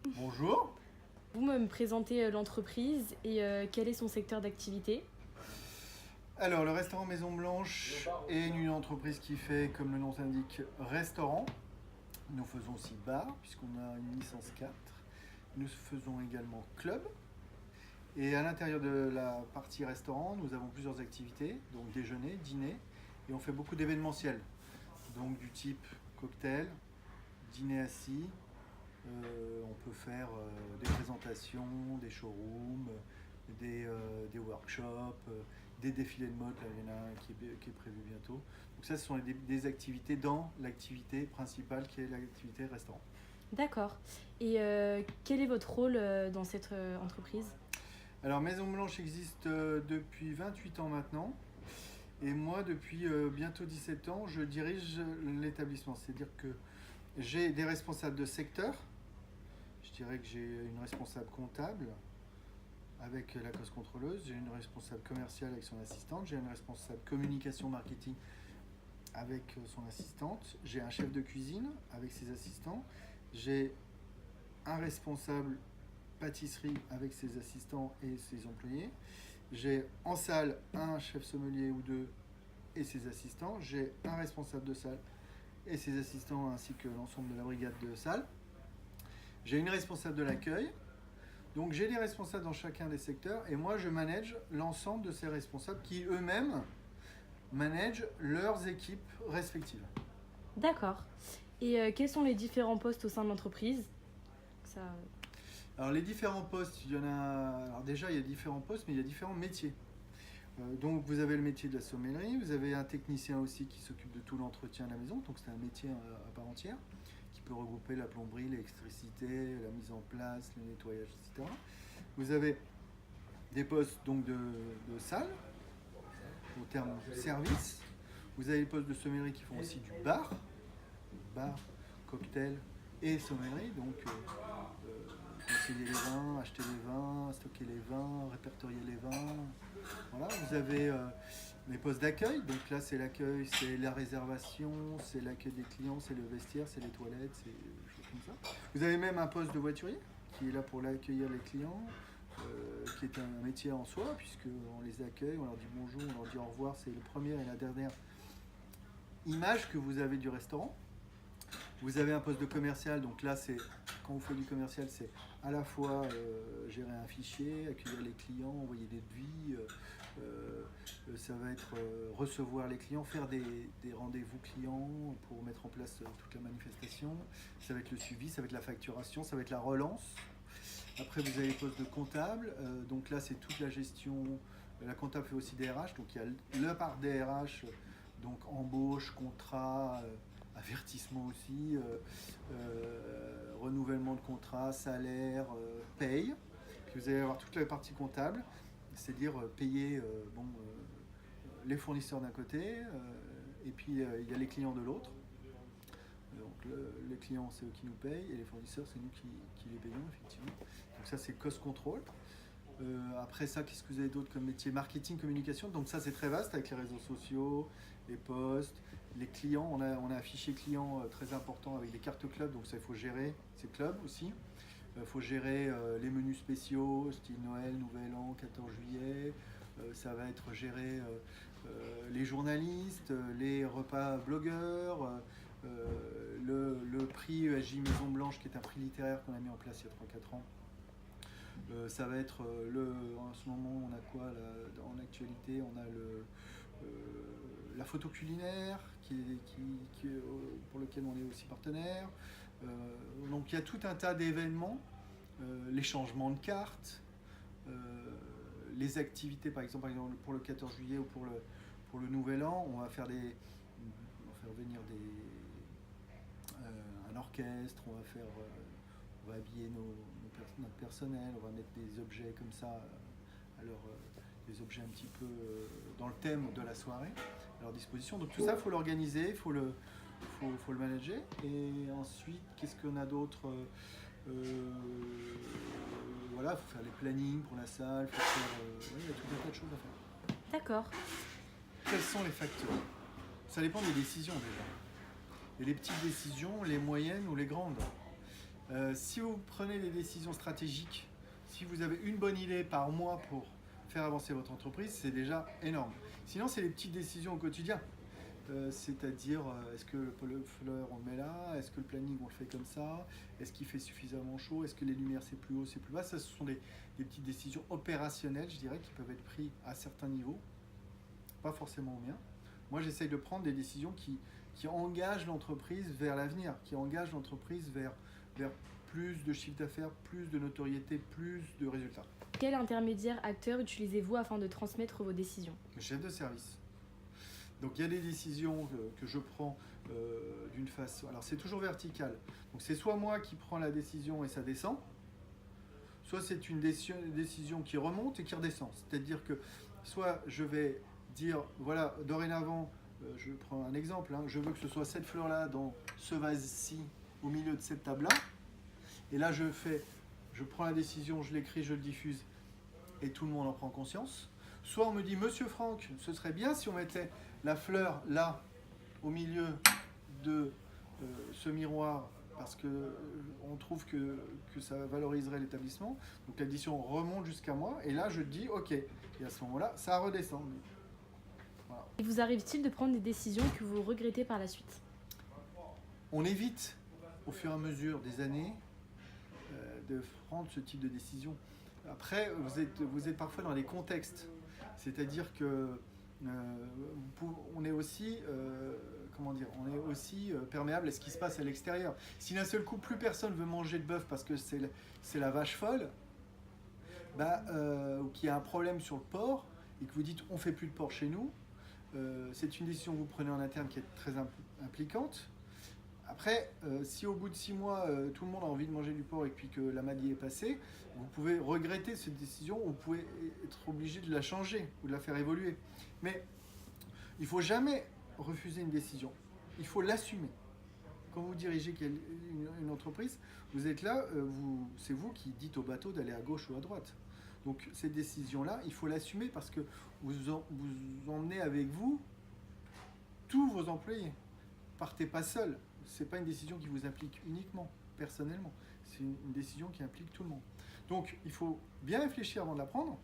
Bonjour. Vous me présentez l'entreprise et quel est son secteur d'activité? Alors, le restaurant Maison Blanche est une entreprise qui fait, comme le nom s'indique, restaurant. Nous faisons aussi bar, puisqu'on a une licence 4. Nous faisons également club. Et à l'intérieur de la partie restaurant, nous avons plusieurs activités, donc déjeuner, dîner, et on fait beaucoup d'événementiels. Donc du type cocktail, dîner assis. On peut faire des présentations, des showrooms, des workshops, des défilés de mode. Là, il y en a un qui est prévu bientôt. Donc ça, ce sont des activités dans l'activité principale qui est l'activité restaurant. D'accord. Et quel est votre rôle dans cette entreprise? Alors Maison Blanche existe depuis 28 ans maintenant. Et moi, depuis bientôt 17 ans, je dirige l'établissement. C'est-à-dire que j'ai des responsables de secteur. Je dirais que j'ai une responsable comptable avec la cause contrôleuse, j'ai une responsable commerciale avec son assistante, j'ai une responsable communication marketing avec son assistante, j'ai un chef de cuisine avec ses assistants, j'ai un responsable pâtisserie avec ses assistants et ses employés, j'ai en salle un chef sommelier ou deux et ses assistants, j'ai un responsable de salle et ses assistants ainsi que l'ensemble de la brigade de salle. J'ai une responsable de l'accueil. Donc j'ai des responsables dans chacun des secteurs et moi je manage l'ensemble de ces responsables qui eux-mêmes managent leurs équipes respectives. D'accord. Et quels sont les différents postes au sein de l'entreprise? Ça... Alors les différents postes, il y en a. Alors déjà il y a différents postes, mais il y a différents métiers. Donc vous avez le métier de la sommellerie, vous avez un technicien aussi qui s'occupe de tout l'entretien de la maison, donc c'est un métier à part entière, qui peut regrouper la plomberie, l'électricité, la mise en place, le nettoyage, etc. Vous avez des postes donc de salle, au terme de service. Vous avez les postes de sommellerie qui font aussi du bar, cocktail et sommellerie, donc conseiller les vins, acheter les vins, stocker les vins, répertorier les vins. Voilà, vous avez les postes d'accueil, donc là c'est l'accueil, c'est la réservation, c'est l'accueil des clients, c'est le vestiaire, c'est les toilettes, c'est des choses comme ça. Vous avez même un poste de voiturier qui est là pour accueillir les clients, qui est un métier en soi, puisqu'on les accueille, on leur dit bonjour, on leur dit au revoir, c'est la première et la dernière image que vous avez du restaurant. Vous avez un poste de commercial, donc là, c'est quand vous faites du commercial, c'est à la fois gérer un fichier, accueillir les clients, envoyer des devis, ça va être recevoir les clients, faire des rendez-vous clients pour mettre en place toute la manifestation, ça va être le suivi, ça va être la facturation, ça va être la relance. Après, vous avez les postes de comptable, donc là, c'est toute la gestion. La comptable fait aussi des RH, donc il y a le part des RH, donc embauche, contrat, avertissement aussi, renouvellement de contrat, salaire, paye. Puis vous allez avoir toute la partie comptable, c'est-à-dire payer les fournisseurs d'un côté, et puis il y a les clients de l'autre. Donc les clients, c'est eux qui nous payent, et les fournisseurs, c'est nous qui les payons, effectivement. Donc ça, c'est cost control. Après ça, qu'est-ce que vous avez d'autre comme métier? Marketing, communication. Donc ça, c'est très vaste avec les réseaux sociaux, les posts, les clients. On a un fichier client très important avec des cartes club. Donc ça, il faut gérer ces clubs aussi. Il faut gérer les menus spéciaux, style Noël, Nouvel An, 14 juillet. Ça va être gérer les journalistes, les repas blogueurs, le prix ESJ Maison Blanche, qui est un prix littéraire qu'on a mis en place il y a 3-4 ans. Ça va être en ce moment, on a quoi là, en actualité? On a la photo culinaire pour lequel on est aussi partenaire. Donc il y a tout un tas d'événements, les changements de cartes, les activités, par exemple pour le 14 juillet ou pour le Nouvel An, on va faire venir un orchestre, on va habiller notre personnel, on va mettre des objets comme ça, des objets un petit peu dans le thème de la soirée à leur disposition. Donc tout ça, il faut l'organiser, il faut le manager. Et ensuite, qu'est-ce qu'on a d'autre? Voilà, il faut faire les plannings pour la salle, il y a tout un tas de choses à faire. D'accord. Quels sont les facteurs? Ça dépend des décisions déjà. Et les petites décisions, les moyennes ou les grandes. Si vous prenez des décisions stratégiques, si vous avez une bonne idée par mois pour faire avancer votre entreprise, c'est déjà énorme. Sinon, c'est les petites décisions au quotidien. C'est-à-dire, est-ce que le fleur on le met là? Est-ce que le planning on le fait comme ça? Est-ce qu'il fait suffisamment chaud? Est-ce que les lumières c'est plus haut, c'est plus bas? Ça, ce sont des petites décisions opérationnelles, je dirais, qui peuvent être prises à certains niveaux, pas forcément au mien. Moi, j'essaye de prendre des décisions qui engagent l'entreprise vers l'avenir, qui engagent l'entreprise vers plus de chiffre d'affaires, plus de notoriété, plus de résultats. Quel intermédiaire acteur utilisez-vous afin de transmettre vos décisions? Le chef de service. Donc il y a des décisions que je prends d'une façon... Alors c'est toujours vertical. Donc c'est soit moi qui prends la décision et ça descend, soit c'est une décision qui remonte et qui redescend. C'est-à-dire que soit je vais dire, voilà, dorénavant, je prends un exemple, je veux que ce soit cette fleur-là dans ce vase-ci, au milieu de cette table-là. Et là je prends la décision, je l'écris, je le diffuse et tout le monde en prend conscience. Soit on me dit, Monsieur Franck, ce serait bien si on mettait la fleur là, au milieu de ce miroir, parce qu'on trouve que ça valoriserait l'établissement. Donc l'addition remonte jusqu'à moi, et là je dis ok. Et à ce moment-là, ça redescend. Voilà. Et vous arrive-t-il de prendre des décisions que vous regrettez par la suite? On évite, au fur et à mesure des années, de prendre ce type de décision. Après, vous êtes parfois dans des contextes. C'est-à-dire que on est aussi, perméable à ce qui se passe à l'extérieur. Si d'un seul coup, plus personne veut manger de bœuf parce que c'est la vache folle, ou qu'il y a un problème sur le porc, et que vous dites on ne fait plus de porc chez nous, c'est une décision que vous prenez en interne qui est très impliquante. Après, si au bout de 6 mois, tout le monde a envie de manger du porc et puis que la maladie est passée, vous pouvez regretter cette décision, ou vous pouvez être obligé de la changer ou de la faire évoluer. Mais il ne faut jamais refuser une décision. Il faut l'assumer. Quand vous dirigez une entreprise, vous êtes là, c'est vous qui dites au bateau d'aller à gauche ou à droite. Donc cette décision-là, il faut l'assumer parce que vous emmenez avec vous tous vos employés. Partez pas seul. Ce n'est pas une décision qui vous implique uniquement, personnellement. C'est une décision qui implique tout le monde. Donc, il faut bien réfléchir avant de la prendre.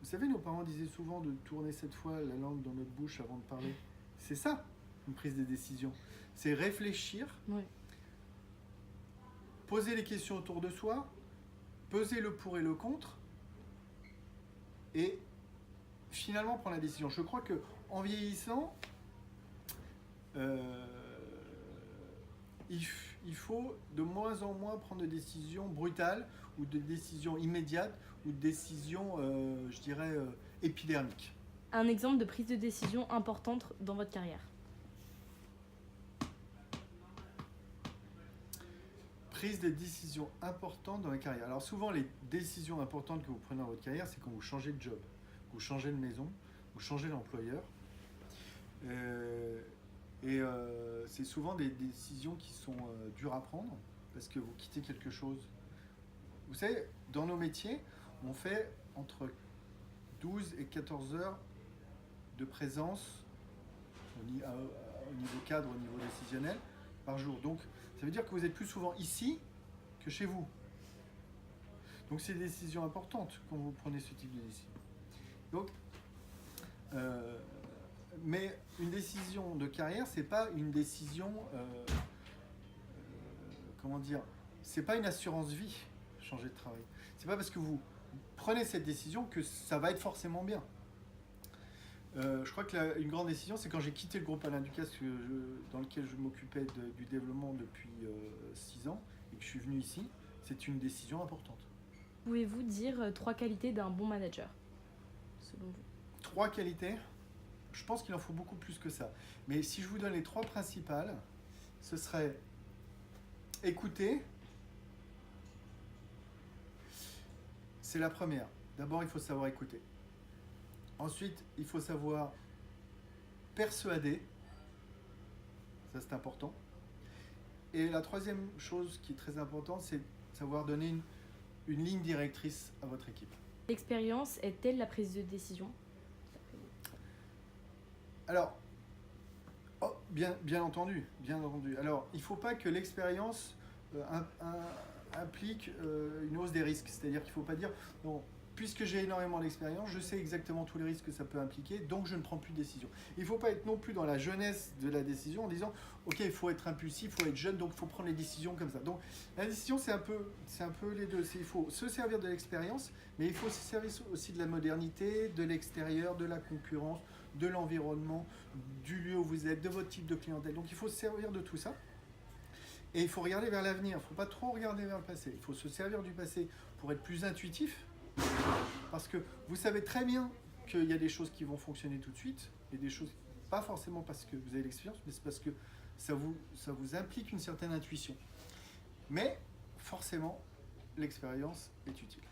Vous savez, nos parents disaient souvent de tourner 7 fois la langue dans notre bouche avant de parler. C'est ça, une prise de décision. C'est réfléchir, Oui. Poser les questions autour de soi, peser le pour et le contre, et finalement prendre la décision. Je crois qu'en vieillissant, il faut de moins en moins prendre de décisions brutales ou de décisions immédiates ou de décisions, épidermiques. Un exemple de prise de décision importante dans votre carrière? Prise de décisions importantes dans la carrière. Alors souvent, les décisions importantes que vous prenez dans votre carrière, c'est quand vous changez de job, vous changez de maison, vous changez d'employeur. C'est souvent des décisions qui sont dures à prendre parce que vous quittez quelque chose. Vous savez, dans nos métiers, on fait entre 12 et 14 heures de présence au niveau cadre, au niveau décisionnel, par jour. Donc, ça veut dire que vous êtes plus souvent ici que chez vous. Donc, c'est des décisions importantes quand vous prenez ce type de décision. Donc, mais une décision de carrière, c'est pas une décision, c'est pas une assurance vie, changer de travail. C'est pas parce que vous prenez cette décision que ça va être forcément bien. Je crois que une grande décision, c'est quand j'ai quitté le groupe Alain Ducasse dans lequel je m'occupais du développement depuis 6 ans et que je suis venu ici. C'est une décision importante. Pouvez-vous dire 3 qualités d'un bon manager, selon vous? 3 qualités? Je pense qu'il en faut beaucoup plus que ça. Mais si je vous donne les 3 principales, ce serait écouter. C'est la première. D'abord, il faut savoir écouter. Ensuite, il faut savoir persuader. Ça, c'est important. Et la troisième chose qui est très importante, c'est savoir donner une ligne directrice à votre équipe. L'expérience est-elle la prise de décision? Alors, bien entendu. Alors, il ne faut pas que l'expérience implique une hausse des risques. C'est-à-dire qu'il ne faut pas dire, non, puisque j'ai énormément d'expérience, je sais exactement tous les risques que ça peut impliquer, donc je ne prends plus de décision. Il ne faut pas être non plus dans la jeunesse de la décision en disant, ok, il faut être impulsif, il faut être jeune, donc il faut prendre les décisions comme ça. Donc la décision, c'est un peu les deux. Il faut se servir de l'expérience, mais il faut se servir aussi de la modernité, de l'extérieur, de la concurrence, de l'environnement, du lieu où vous êtes, de votre type de clientèle. Donc il faut se servir de tout ça. Et il faut regarder vers l'avenir, il ne faut pas trop regarder vers le passé. Il faut se servir du passé pour être plus intuitif, parce que vous savez très bien qu'il y a des choses qui vont fonctionner tout de suite, et des choses, pas forcément parce que vous avez l'expérience, mais c'est parce que ça vous implique une certaine intuition. Mais forcément, l'expérience est utile.